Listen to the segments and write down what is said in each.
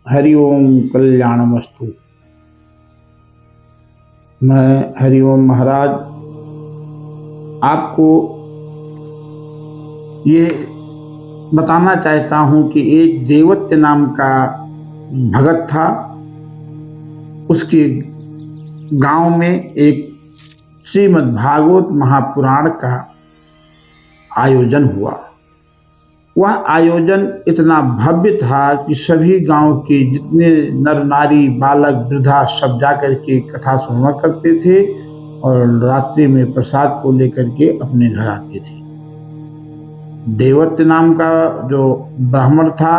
हरिओम कल्याणमस्तु। मैं हरिओम महाराज आपको ये बताना चाहता हूँ कि एक देवत्य नाम का भगत था। उसके गांव में एक श्रीमद् भागवत महापुराण का आयोजन हुआ। वह आयोजन इतना भव्य था कि सभी गांव के जितने नर नारी बालक वृद्धा सब जाकर के कथा सुना करते थे और रात्रि में प्रसाद को लेकर के अपने घर आते थे। देवत्य नाम का जो ब्राह्मण था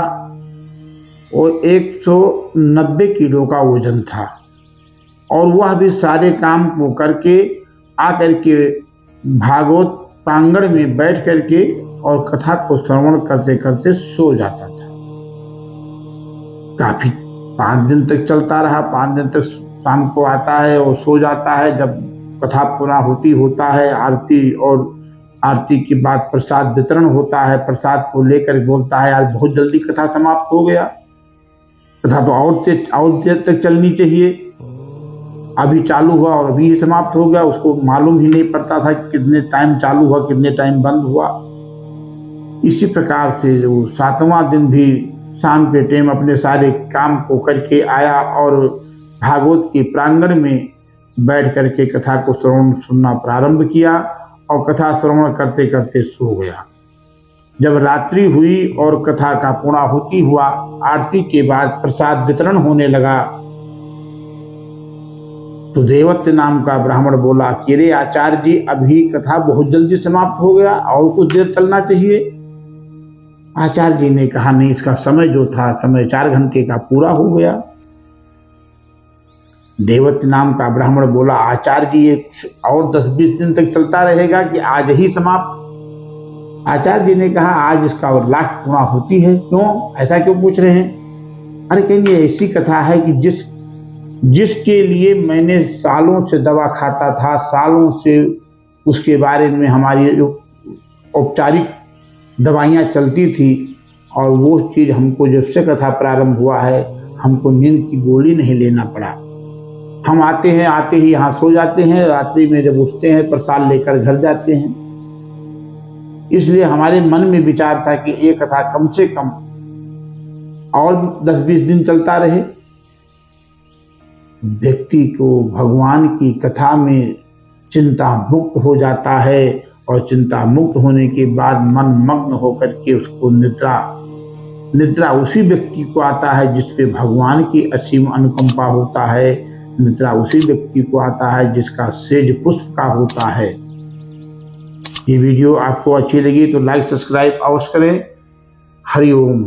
वो 190 किलो का वजन था और वह भी सारे काम को करके आकर के भागवत प्रांगण में बैठ करके और कथा को श्रवण करते करते सो जाता था। काफी 5 दिन तक चलता रहा। 5 दिन तक शाम को आता है और सो जाता है। जब कथा पूरा होता है आरती, और आरती के बाद प्रसाद वितरण होता है। प्रसाद को लेकर बोलता है आज बहुत जल्दी कथा समाप्त हो गया, कथा तो और देर तक चलनी चाहिए, अभी चालू हुआ और अभी ही समाप्त हो गया। उसको मालूम ही नहीं पड़ता था कि कितने टाइम चालू हुआ कितने टाइम बंद हुआ। इसी प्रकार से वो 7वां दिन भी शाम के टाइम अपने सारे काम को करके आया और भागवत के प्रांगण में बैठ करके कथा को सुनना प्रारंभ किया और कथा श्रवण करते करते सो गया। जब रात्रि हुई और कथा का पूर्णाहुति हुआ, आरती के बाद प्रसाद वितरण होने लगा, तो देवत्य नाम का ब्राह्मण बोला कि रे आचार्य जी, अभी कथा बहुत जल्दी समाप्त हो गया और कुछ देर चलना चाहिए। आचार्य जी ने कहा नहीं, इसका समय जो था समय 4 घंटे का पूरा हो गया। देवत्य नाम का ब्राह्मण बोला आचार्य जी, ये और 10-20 दिन तक चलता रहेगा कि आज ही समाप्त? आचार्य जी ने कहा आज इसका और लास्ट पूरा होती है। क्यों, ऐसा क्यों पूछ रहे हैं? अरे कहीं ये ऐसी कथा है कि जिसके लिए मैंने सालों से दवा खाता था, सालों से उसके बारे में हमारी औपचारिक दवाइयाँ चलती थी, और वो चीज़ हमको जब से कथा प्रारंभ हुआ है हमको नींद की गोली नहीं लेना पड़ा। हम आते ही यहाँ सो जाते हैं, रात्रि में जब उठते हैं प्रसाद लेकर घर जाते हैं। इसलिए हमारे मन में विचार था कि ये कथा कम से कम और 10-20 दिन चलता रहे। व्यक्ति को भगवान की कथा में चिंता मुक्त हो जाता है और चिंता मुक्त होने के बाद मन मग्न होकर के उसको निद्रा उसी व्यक्ति को आता है जिस पे भगवान की असीम अनुकंपा होता है। निद्रा उसी व्यक्ति को आता है जिसका सेज पुष्प का होता है। ये वीडियो आपको अच्छी लगी तो लाइक सब्सक्राइब अवश्य करें। हरिओम।